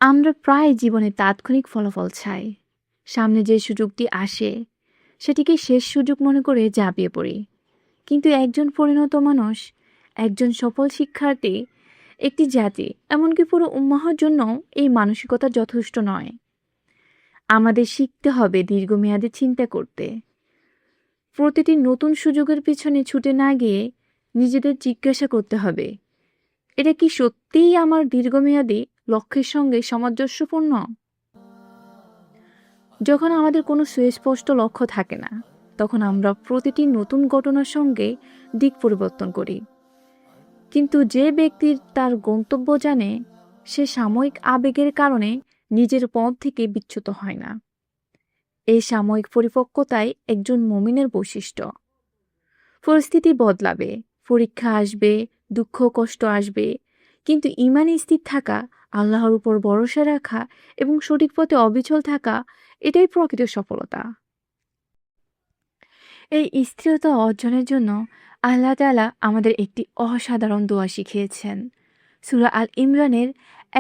আমরা প্রায় জীবনে তাৎক্ষণিক ফলাফল চাই। সামনে যে সুযোগটি আসে সেটিকে শেষ সুযোগ মনে করে ঝাঁপিয়ে পড়ি। কিন্তু একজন পরিণত মানুষ, একজন সফল শিক্ষার্থী, একটি জাতি, এমনকি পুরো উম্মাহর জন্য এই মানসিকতা যথেষ্ট নয়। আমাদের শিখতে হবে দীর্ঘমেয়াদে চিন্তা করতে। প্রতিটি নতুন সুযোগের পিছনে ছুটে না গিয়ে নিজেদের জিজ্ঞাসা করতে হবে, এটা কি সত্যিই আমার দীর্ঘমেয়াদী লক্ষ্যের সঙ্গে সামঞ্জস্যপূর্ণ? যখন আমাদের কোনো সুস্পষ্ট লক্ষ্য থাকে না, তখন আমরা প্রতিটি নতুন ঘটনার সঙ্গে দিক পরিবর্তন করি। কিন্তু যে ব্যক্তির তার গন্তব্য জানে, সে সাময়িক আবেগের কারণে নিজের পথ থেকে বিচ্যুত হয় না। এই সাময়িক পরিপক্কতাই একজন মুমিনের বৈশিষ্ট্য। পরিস্থিতি বদলাবে, পরীক্ষা আসবে, দুঃখ কষ্ট আসবে, কিন্তু ঈমানে স্থির থাকা, আল্লাহর উপর ভরসা রাখা এবং সঠিক পথে অবিচল থাকা, এটাই প্রকৃত সফলতা। এই স্থিরতা অর্জনের জন্য আল্লাহ তাআলা আমাদের একটি অসাধারণ দোয়া শিখিয়েছেন। সূরা আল ইমরানের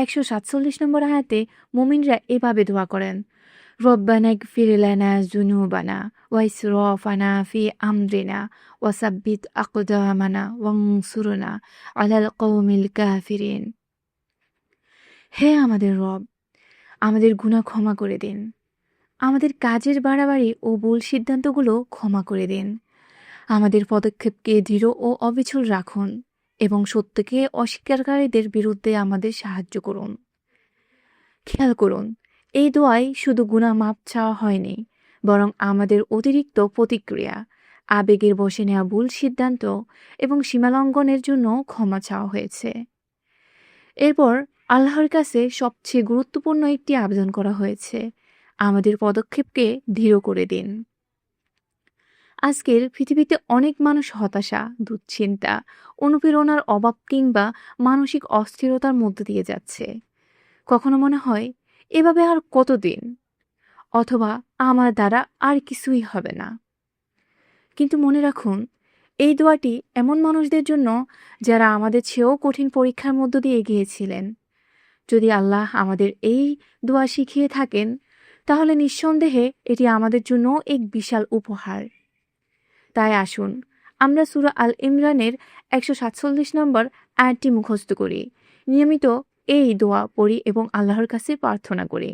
147 নম্বর আয়াতে মুমিনরা এভাবে দোয়া করেন, রব্বানা ইগফির লানা যুনুবানা ওয়া ইসরাফানা ফি আমরিনা ওয়া সাব্বিত আকদামানা ওয়ানসুরনা আলাল কওমিল কাফিরিন। হে আমাদের রব, আমাদের গুনাহ ক্ষমা করে দিন, আমাদের কাজের বাড়াবাড়ি ও ভুল সিদ্ধান্তগুলো ক্ষমা করে দিন, আমাদের পদক্ষেপকে দৃঢ় ও অবিচল রাখুন এবং সত্যকে অস্বীকারীদের বিরুদ্ধে আমাদের সাহায্য করুন। খেয়াল করুন, এই দোয়ায় শুধু গুনাহ মাপ চাওয়া হয়নি, বরং আমাদের অতিরিক্ত প্রতিক্রিয়া, আবেগের বশে নেওয়া ভুল সিদ্ধান্ত এবং সীমালঙ্ঘনের জন্য ক্ষমা চাওয়া হয়েছে। এরপর আল্লাহর কাছে সবচেয়ে গুরুত্বপূর্ণ একটি আবেদন করা হয়েছে, আমাদের পদক্ষেপকে দৃঢ় করে দিন। আজকের পৃথিবীতে অনেক মানুষ হতাশা, দুশ্চিন্তা, অনুপ্রেরণার অভাব কিংবা মানসিক অস্থিরতার মধ্য দিয়ে যাচ্ছে। কখনো মনে হয়, এভাবে আর কতদিন, অথবা আমার দ্বারা আর কিছুই হবে না। কিন্তু মনে রাখুন, এই দোয়াটি এমন মানুষদের জন্য যারা আমাদের চেয়েও কঠিন পরীক্ষার মধ্য দিয়ে এগিয়েছিলেন। যদি আল্লাহ আমাদের এই দোয়া শিখিয়ে থাকেন, তাহলে নিঃসন্দেহে এটি আমাদের জন্য এক বিশাল উপহার। তাই আসুন আমরা সূরা আল ইমরানের 147 নম্বর আয়াতটি মুখস্থ করি, নিয়মিত এই দোয়া পড়ি এবং আল্লাহর কাছে প্রার্থনা করি।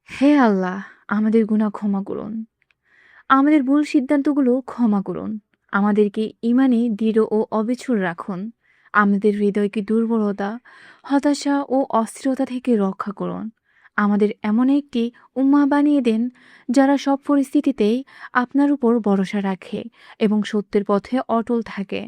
হে আল্লাহ, আমাদের গুনাহ ক্ষমা করুন, আমাদের ভুল সিদ্ধান্তগুলো ক্ষমা করুন, আমাদেরকে ঈমানে দৃঢ় ও অবিচল রাখুন, আমাদের হৃদয়কে দুর্বলতা, হতাশা ও অস্থিরতা থেকে রক্ষা করুন। আমাদের এমন একটি উম্মাহ বানিয়ে দেন যারা সব পরিস্থিতিতেই আপনার উপর ভরসা রাখে এবং সত্যের পথে অটল থাকে।